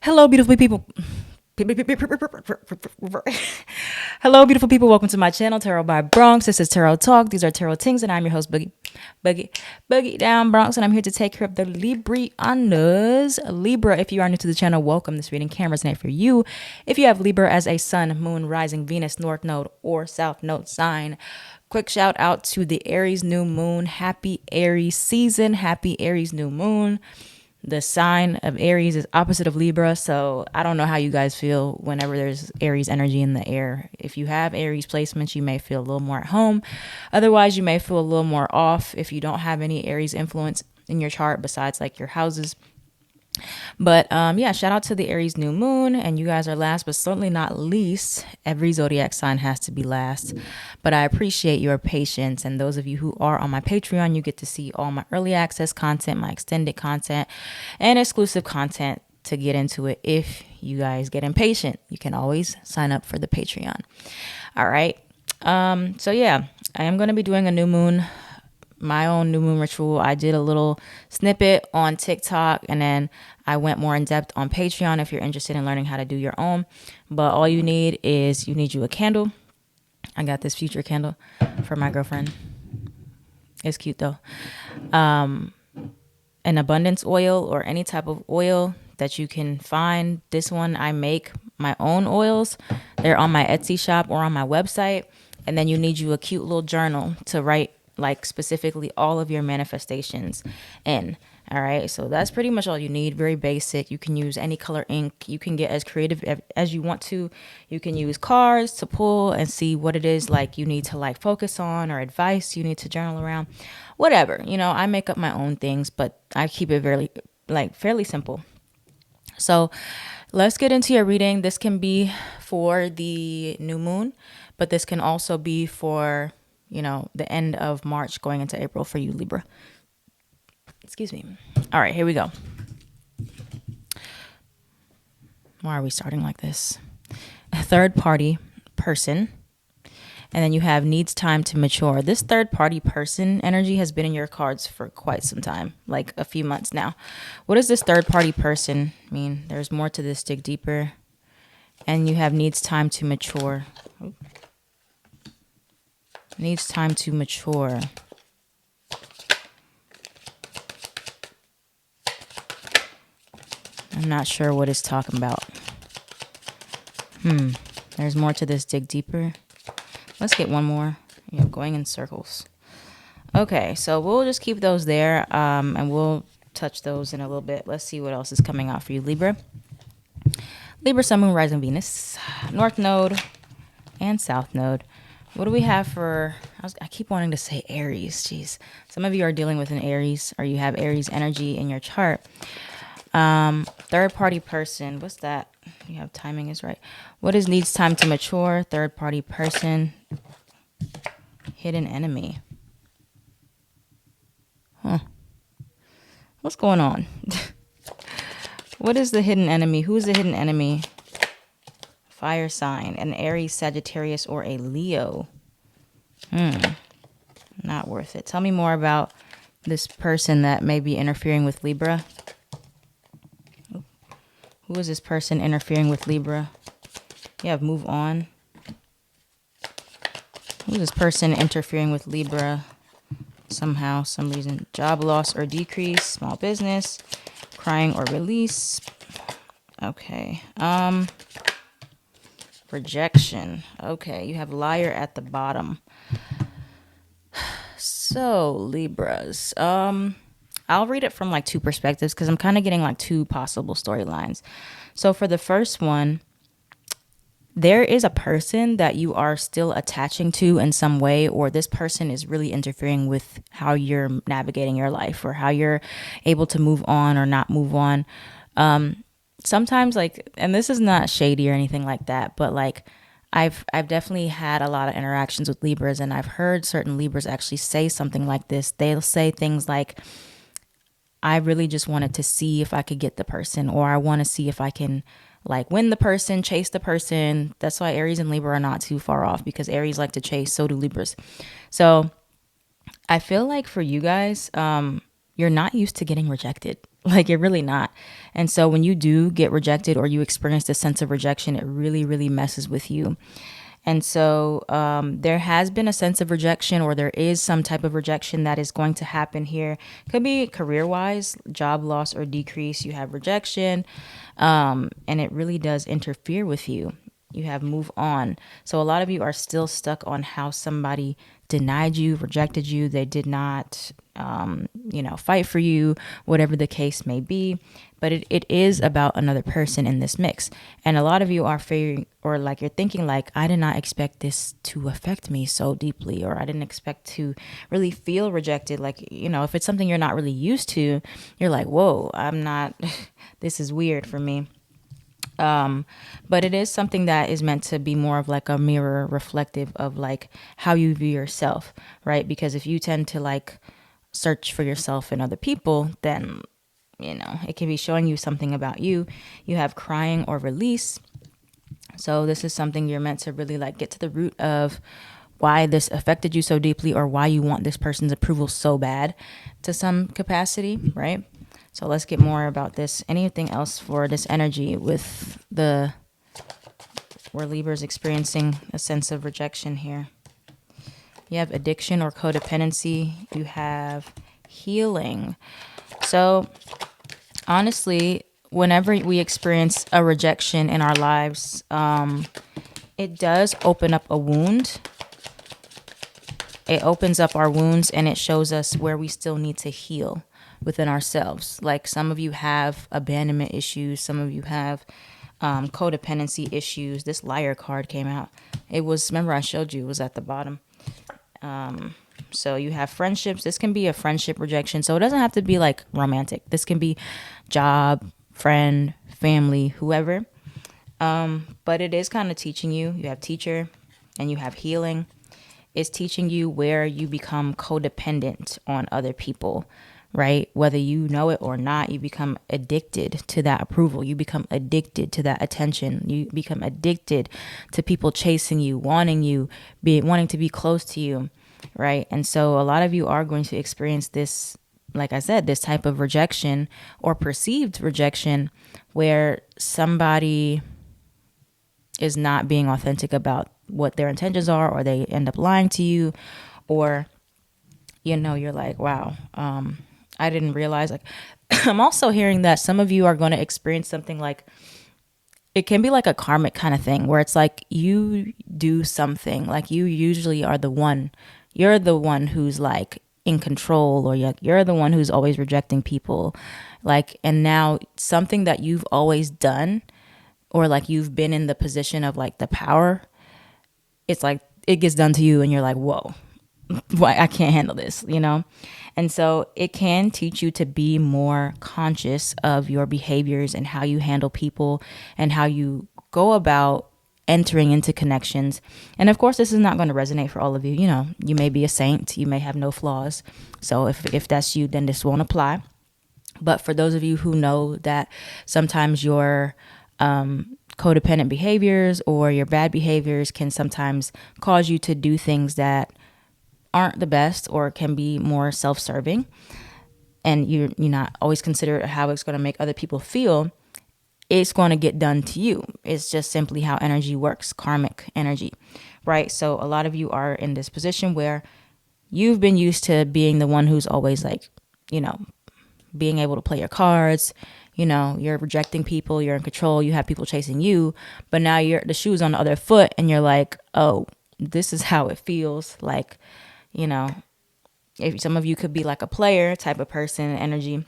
Hello, beautiful people. Hello, beautiful people. Welcome to my channel, Tarot by Bronx. This is Tarot Talk. These are Tarot Tings, and I'm your host, Boogie Down Bronx, and I'm here to take care of the Librianas. Libra, if you are new to the channel, welcome. This reading can resonate for you. If you have Libra as a sun, moon, rising, Venus, north node, or south node sign, quick shout out to the Aries new moon. Happy Aries season. Happy Aries new moon. The sign of Aries is opposite of Libra, so I don't know how you guys feel whenever there's Aries energy in the air. If you have Aries placements, you may feel a little more at home. Otherwise, you may feel a little more off if you don't have any Aries influence in your chart besides like your houses. But yeah, shout out to the Aries new moon. And you guys are last, but certainly not least. Every zodiac sign has to be last. But I appreciate your patience. And those of you who are on my Patreon, you get to see all my early access content, my extended content, and exclusive content to get into it. If you guys get impatient, you can always sign up for the Patreon. All right. So yeah, I am going to be doing a new moon, my own new moon ritual. I did a little snippet on TikTok, and then I went more in depth on Patreon if you're interested in learning how to do your own. But all you need is you a candle. I got this future candle for my girlfriend. It's cute though. An abundance oil or any type of oil that you can find. This one, I make my own oils. They're on my Etsy shop or on my website. And then you need a cute little journal to write like specifically all of your manifestations in. All right, so that's pretty much all you need. Very basic. You can use any color ink. You can get as creative as you want to. You can use cards to pull and see what it is like you need to like focus on, or advice you need to journal around. Whatever. I make up my own things, but I keep it fairly simple. So let's get into your reading. This can be for the new moon, but this can also be for the end of March going into April for you, Libra. Excuse me. All right, here we go. Why are we starting like this? A third party person. And then you have needs time to mature. This third party person energy has been in your cards for quite some time, like a few months now. What does this third party person mean? There's more to this. Dig deeper. And you have needs time to mature. Needs time to mature. I'm not sure what it's talking about. There's more to this. Dig deeper. Let's get one more. Going in circles. Okay, so we'll just keep those there, and we'll touch those in a little bit. Let's see what else is coming out for you, Libra. Libra, Sun, Moon, Rising, Venus, North Node, and South Node. What do we have for... I keep wanting to say Aries. Jeez. Some of you are dealing with an Aries, or you have Aries energy in your chart. Third party person. What's that? You have timing is right. What is needs time to mature? Third party person. Hidden enemy. Huh. What's going on? What is the hidden enemy? Who is the hidden enemy? Fire sign. An Aries, Sagittarius, or a Leo. Not worth it. Tell me more about this person that may be interfering with Libra. Who is this person interfering with Libra? You have move on. Who is this person interfering with Libra? Somehow, some reason. Job loss or decrease. Small business. Crying or release. Okay. Rejection. Okay, you have liar at the bottom. So, Libras. I'll read it from like two perspectives because I'm kind of getting like two possible storylines. So for the first one, there is a person that you are still attaching to in some way, or this person is really interfering with how you're navigating your life or how you're able to move on or not move on. Sometimes and this is not shady or anything like that, but like I've definitely had a lot of interactions with Libras, and I've heard certain Libras actually say something like this. They'll say things like, I really just wanted to see if I could get the person, or I want to see if I can like win the person, chase the person. That's why Aries and Libra are not too far off, because Aries like to chase, so do Libras. So I feel like for you guys, you're not used to getting rejected. Like, you're really not. And so when you do get rejected or you experience this sense of rejection, it really, really messes with you. And so there has been a sense of rejection, or there is some type of rejection that is going to happen here. Could be career wise, job loss or decrease. You have rejection, and it really does interfere with you. You have move on. So a lot of you are still stuck on how somebody denied you, rejected you. They did not, fight for you, whatever the case may be. But it is about another person in this mix. And a lot of you are figuring, or like you're thinking like, I did not expect this to affect me so deeply, or I didn't expect to really feel rejected. Like, if it's something you're not really used to, you're like, whoa, I'm not, this is weird for me. But it is something that is meant to be more of like a mirror reflective of like how you view yourself, right? Because if you tend to like search for yourself in other people, then, it can be showing you something about you. You have crying or release. So this is something you're meant to really like get to the root of why this affected you so deeply, or why you want this person's approval so bad to some capacity, right? So let's get more about this. Anything else for this energy with where Libra's experiencing a sense of rejection here? You have addiction or codependency. You have healing. So honestly, whenever we experience a rejection in our lives, it does open up a wound. It opens up our wounds, and it shows us where we still need to heal within ourselves. Like, some of you have abandonment issues. Some of you have codependency issues. This liar card came out. It was, remember I showed you, it was at the bottom. So you have friendships. This can be a friendship rejection. So it doesn't have to be like romantic. This can be job, friend, family, whoever. But it is kind of teaching you. You have teacher and you have healing. It's teaching you where you become codependent on other people, right? Whether you know it or not, you become addicted to that approval. You become addicted to that attention. You become addicted to people chasing you, wanting to be close to you, right? And so a lot of you are going to experience this, like I said, this type of rejection or perceived rejection where somebody is not being authentic about what their intentions are, or they end up lying to you, or, you're like, wow, I didn't realize. Like, I'm also hearing that some of you are going to experience something like, it can be like a karmic kind of thing where it's like you do something, like you usually are you're the one who's like in control, or you're the one who's always rejecting people. Like, and now something that you've always done, or like you've been in the position of like the power, it's like it gets done to you and you're like, whoa, why I can't handle this, And so it can teach you to be more conscious of your behaviors and how you handle people and how you go about entering into connections. And of course, this is not going to resonate for all of you. You may be a saint, you may have no flaws. So if that's you, then this won't apply. But for those of you who know that sometimes your codependent behaviors or your bad behaviors can sometimes cause you to do things that aren't the best or can be more self-serving, and you're not always consider how it's going to make other people feel, it's going to get done to you. It's just simply how energy works, karmic energy, right? So a lot of you are in this position where you've been used to being the one who's always like, being able to play your cards. You're rejecting people, you're in control, you have people chasing you, but now the shoe's on the other foot and you're like, oh, this is how it feels. Like, if some of you could be like a player type of person energy,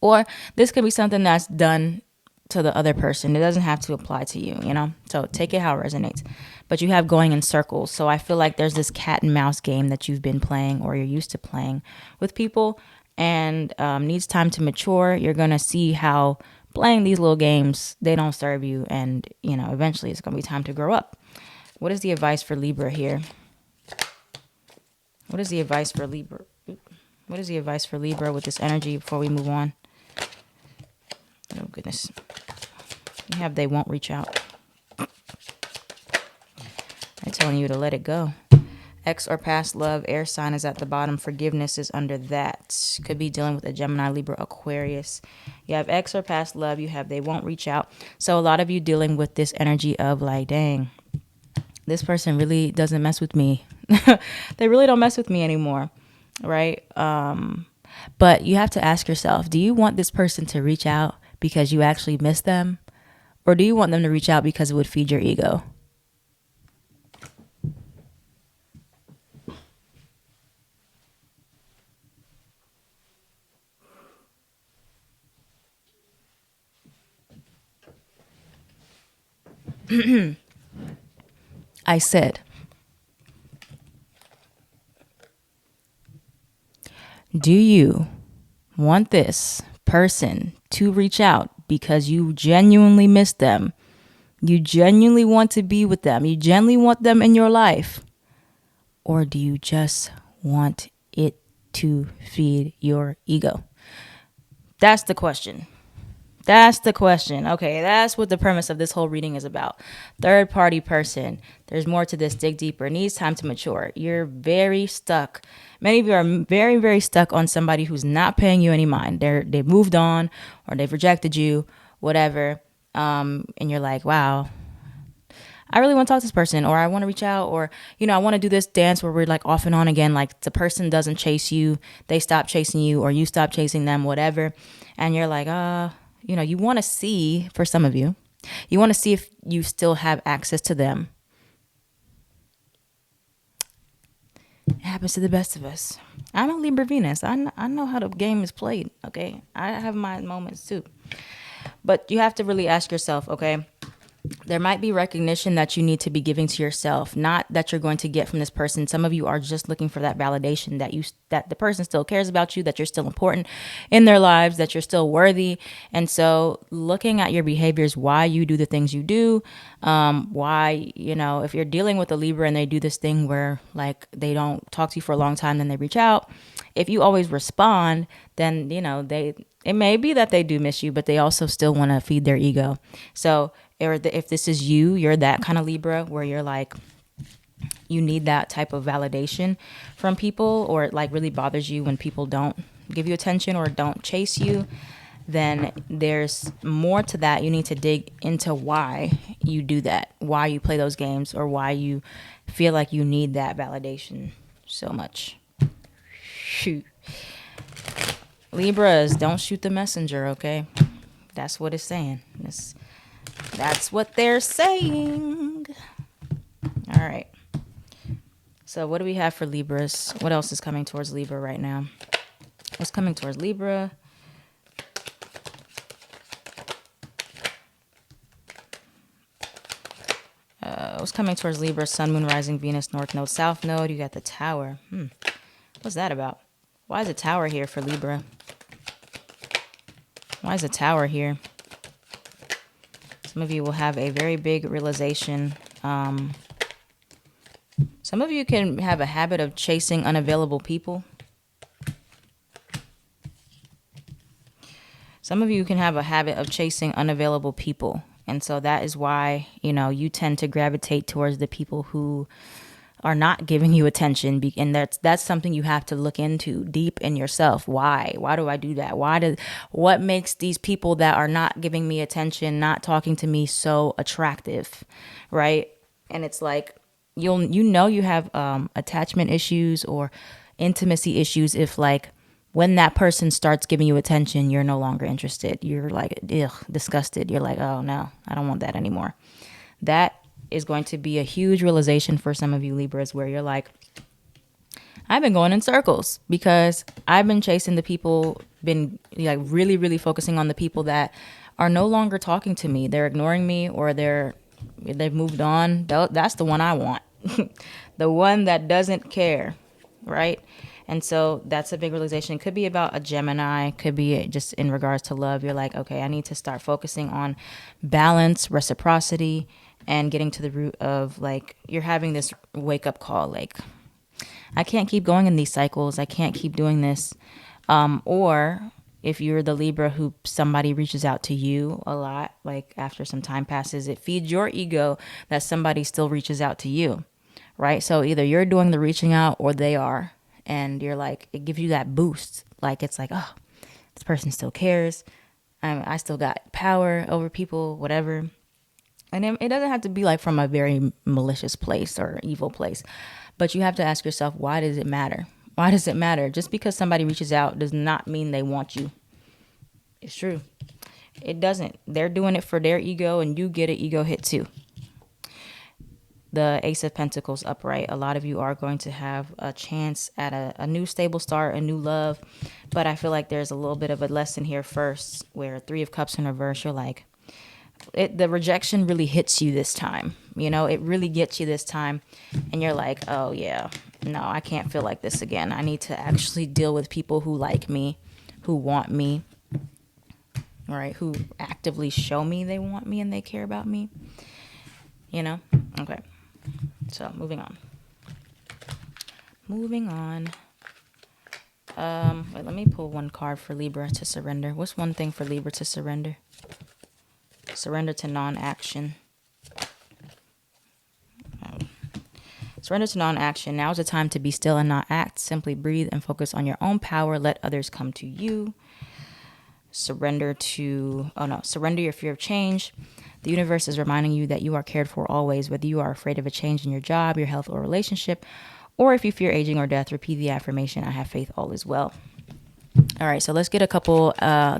or this could be something that's done to the other person. It doesn't have to apply to you, so take it how it resonates. But you have going in circles. So I feel like there's this cat and mouse game that you've been playing, or you're used to playing with people, and needs time to mature. You're going to see how playing these little games, they don't serve you. And, eventually it's going to be time to grow up. What is the advice for Libra here? What is the advice for Libra? What is the advice for Libra with this energy before we move on? Oh, goodness. You have they won't reach out. I'm telling you to let it go. Ex or past love, air sign is at the bottom. Forgiveness is under that. Could be dealing with a Gemini, Libra, Aquarius. You have ex or past love. You have they won't reach out. So a lot of you dealing with this energy of like, dang, this person really doesn't mess with me. They really don't mess with me anymore, right? But you have to ask yourself, do you want this person to reach out because you actually miss them? Or do you want them to reach out because it would feed your ego? I said, do you want this person to reach out because you genuinely miss them? You genuinely want to be with them. You genuinely want them in your life. Or do you just want it to feed your ego? That's the question. That's the question. Okay, that's what the premise of this whole reading is about. Third party person. There's more to this. Dig deeper. It needs time to mature. You're very stuck. Many of you are very, very stuck on somebody who's not paying you any mind. They've moved on or they've rejected you, whatever. And you're like, wow, I really want to talk to this person, or I want to reach out, or, I want to do this dance where we're like off and on again. Like the person doesn't chase you, they stop chasing you, or you stop chasing them, whatever. And you're like, you want to see, for some of you, you want to see if you still have access to them. It happens to the best of us. I'm a Libra Venus. I know how the game is played, okay? I have my moments too. But you have to really ask yourself, okay, there might be recognition that you need to be giving to yourself, not that you're going to get from this person. Some of you are just looking for that validation that the person still cares about you, that you're still important in their lives, that you're still worthy. And so looking at your behaviors, why you do the things you do, why, if you're dealing with a Libra and they do this thing where like they don't talk to you for a long time, then they reach out. If you always respond, then, it may be that they do miss you, but they also still want to feed their ego. So if this is you're that kind of Libra where you're like, you need that type of validation from people, or it like really bothers you when people don't give you attention or don't chase you, then there's more to that. You need to dig into why you do that, why you play those games, or why you feel like you need that validation so much. Shoot. Libras, don't shoot the messenger, okay? That's what it's saying. That's what they're saying. All right. So what do we have for Libras? What else is coming towards Libra right now? What's coming towards Libra? What's coming towards Libra? Sun, Moon, Rising, Venus, North Node, South Node. You got the Tower. What's that about? Why is a Tower here for Libra? Why is a Tower here? Some of you will have a very big realization. Some of you can have a habit of chasing unavailable people. Some of you can have a habit of chasing unavailable people. And so that is why, you tend to gravitate towards the people who are not giving you attention. And that's something you have to look into deep in yourself. Why? Why do I do that? What makes these people that are not giving me attention, not talking to me so attractive, right? And it's like, you have attachment issues or intimacy issues if like when that person starts giving you attention, you're no longer interested. You're like, disgusted. You're like, oh no, I don't want that anymore. That is going to be a huge realization for some of you Libras, where you're like, I've been going in circles because I've been chasing the people, been like really, really focusing on the people that are no longer talking to me. They're ignoring me, or they've moved on. That's the one I want. The one that doesn't care, right? And so that's a big realization. It could be about a Gemini, could be just in regards to love. You're like, okay, I need to start focusing on balance, reciprocity, and getting to the root of like, you're having this wake up call. Like, I can't keep going in these cycles. I can't keep doing this. Or if you're the Libra who somebody reaches out to you a lot, like after some time passes, it feeds your ego that somebody still reaches out to you. right? So either you're doing the reaching out or they are. And you're like, it gives you that boost. Like, it's like, oh, this person still cares. I still got power over people, whatever. And it doesn't have to be like from a very malicious place or evil place. But you have to ask yourself, why does it matter? Why does it matter? Just because somebody reaches out does not mean they want you. It's true. It doesn't. They're doing it for their ego, and you get an ego hit too. The Ace of Pentacles upright. A lot of you are going to have a chance at a new stable start, a new love. But I feel like there's a little bit of a lesson here first, where Three of Cups in reverse, you're like, the rejection really hits you this time. You know, it really gets you this time. And you're like, oh, yeah, no, I can't feel like this again. I need to actually deal with people who like me, who want me, right? Who actively show me they want me and they care about me. You know? Okay. So, moving on. Wait, let me pull one card for Libra to surrender. What's one thing for Libra to surrender? Surrender to non-action. Surrender to non-action. Now is the time to be still and not act. Simply breathe and focus on your own power. Let others come to you. Surrender your fear of change. The universe is reminding you that you are cared for always, whether you are afraid of a change in your job, your health, or relationship, or if you fear aging or death. Repeat the affirmation, I have faith, all is well. All right, so let's get a couple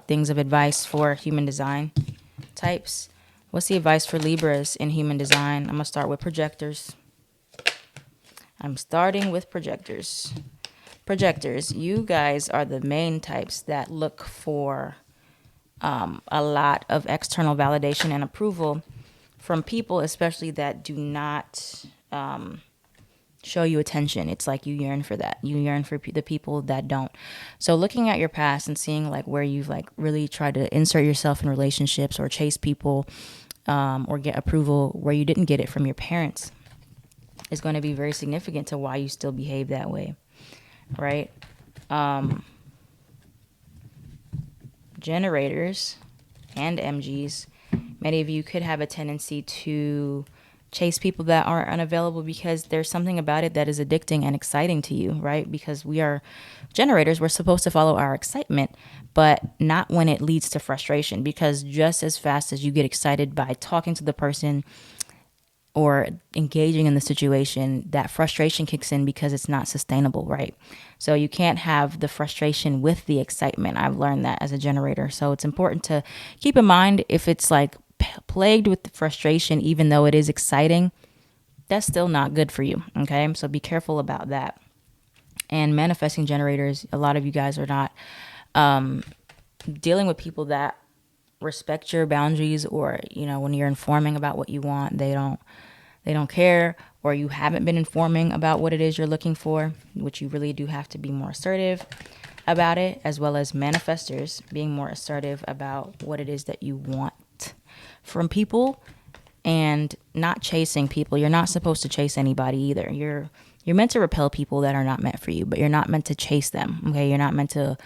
things of advice for human design types. What's the advice for Libras in human design? I'm going to start with projectors. I'm starting with projectors. Projectors, you guys are the main types that look for a lot of external validation and approval from people, especially that do not show you attention. It's like you yearn for that. You yearn for the people that don't. So looking at your past and seeing like where you've like really tried to insert yourself in relationships or chase people or get approval where you didn't get it from your parents is going to be very significant to why you still behave that way, right? Generators and MGs, many of you could have a tendency to chase people that are unavailable because there's something about it that is addicting and exciting to you, right? Because we are generators, we're supposed to follow our excitement, but not when it leads to frustration, because just as fast as you get excited by talking to the person or engaging in the situation, that frustration kicks in because it's not sustainable, right? So you can't have the frustration with the excitement. I've learned that as a generator. So it's important to keep in mind if it's like plagued with the frustration, even though it is exciting, that's still not good for you, okay? So be careful about that. And manifesting generators, a lot of you guys are not dealing with people that respect your boundaries, or you know, when you're informing about what you want, they don't care, or you haven't been informing about what it is you're looking for, which you really do have to be more assertive about it, as well as manifestors being more assertive about what it is that you want from people and not chasing people. You're not supposed to chase anybody either. You're meant to repel people that are not meant for you, but you're not meant to chase them, okay? You're not meant to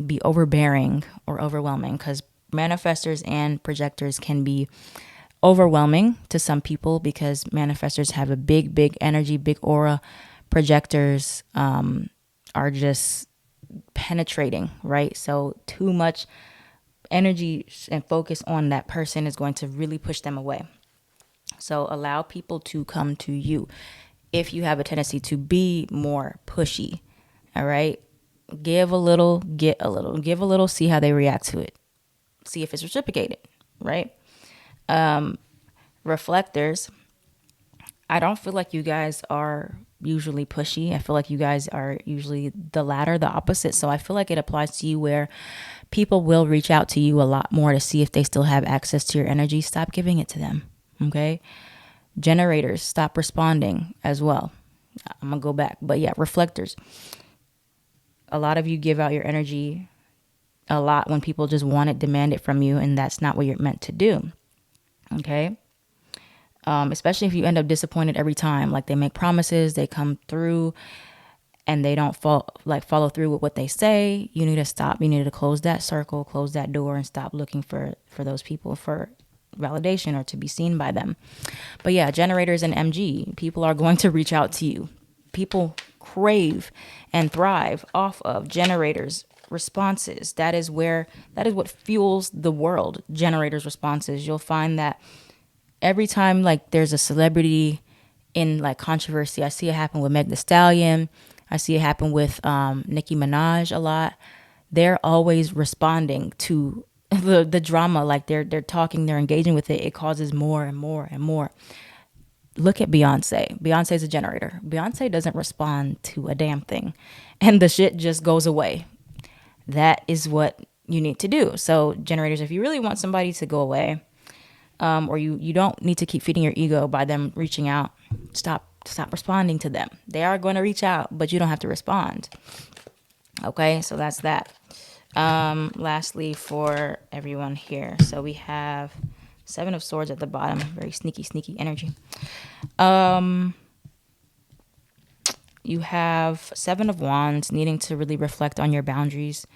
be overbearing or overwhelming, because manifestors and projectors can be overwhelming to some people because manifestors have a big energy, big aura. Projectors are just penetrating, right? So too much energy and focus on that person is going to really push them away. So allow people to come to you. If you have a tendency to be more pushy, all right? Give a little, get a little. Give a little, see how they react to it. See if it's reciprocated, right? Reflectors, I don't feel like you guys are usually pushy. I feel like you guys are usually the latter, the opposite. So I feel like it applies to you where people will reach out to you a lot more to see if they still have access to your energy. Stop giving it to them, okay? Generators, stop responding as well. I'm going to go back. But yeah, reflectors. A lot of you give out your energy a lot when people just want it, demand it from you, and that's not what you're meant to do, okay? Especially if you end up disappointed every time. Like they make promises, they come through, and they don't follow through with what they say. You need to stop. You need to close that circle, close that door, and stop looking for those people for validation or to be seen by them. But yeah, generators and MG, people are going to reach out to you. People crave and thrive off of generators responses. That is what fuels the world. Generators responses. You'll find that every time like there's a celebrity in like controversy, I see it happen with Meg Thee Stallion. I see it happen with Nicki Minaj a lot. They're always responding to the drama. Like they're talking, they're engaging with it. It causes more and more and more. Look at Beyonce. Beyonce's a generator. Beyonce doesn't respond to a damn thing, and the shit just goes away. That is what you need to do. So generators, if you really want somebody to go away, or you don't need to keep feeding your ego by them reaching out, stop responding to them. They are going to reach out, but you don't have to respond. Okay, so that's that. Lastly, for everyone here, so we have Seven of Swords at the bottom. Very sneaky energy. You have Seven of Wands, needing to really reflect on your boundaries.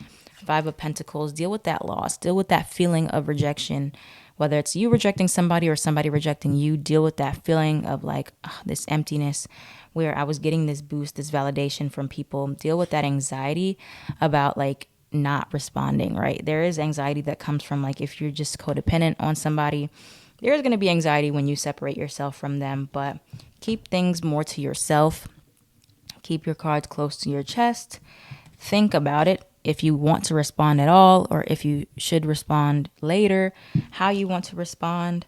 Five of Pentacles, deal with that loss. Deal with that feeling of rejection. Whether it's you rejecting somebody or somebody rejecting you, deal with that feeling of like this emptiness where I was getting this boost, this validation from people. Deal with that anxiety about like not responding, right? There is anxiety that comes from like if you're just codependent on somebody. There's going to be anxiety when you separate yourself from them, but keep things more to yourself. Keep your cards close to your chest. Think about it. If you want to respond at all, or if you should respond later, how you want to respond.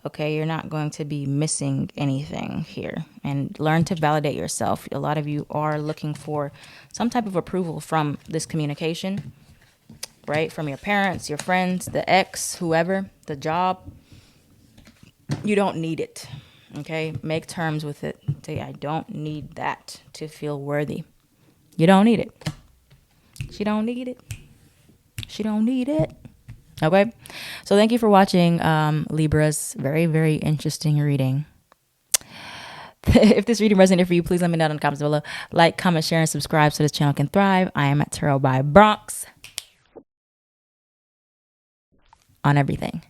Okay, you're not going to be missing anything here. And learn to validate yourself. A lot of you are looking for some type of approval from this communication, right? From your parents, your friends, the ex, whoever, the job. You don't need it. Okay, make terms with it. Say, I don't need that to feel worthy. You don't need it. She don't need it. She don't need it. Okay. So thank you for watching Libra's very, very interesting reading. If this reading resonated for you, please let me know in the comments below. Like, comment, share, and subscribe so this channel can thrive. I am at Tarot by Bronx on everything.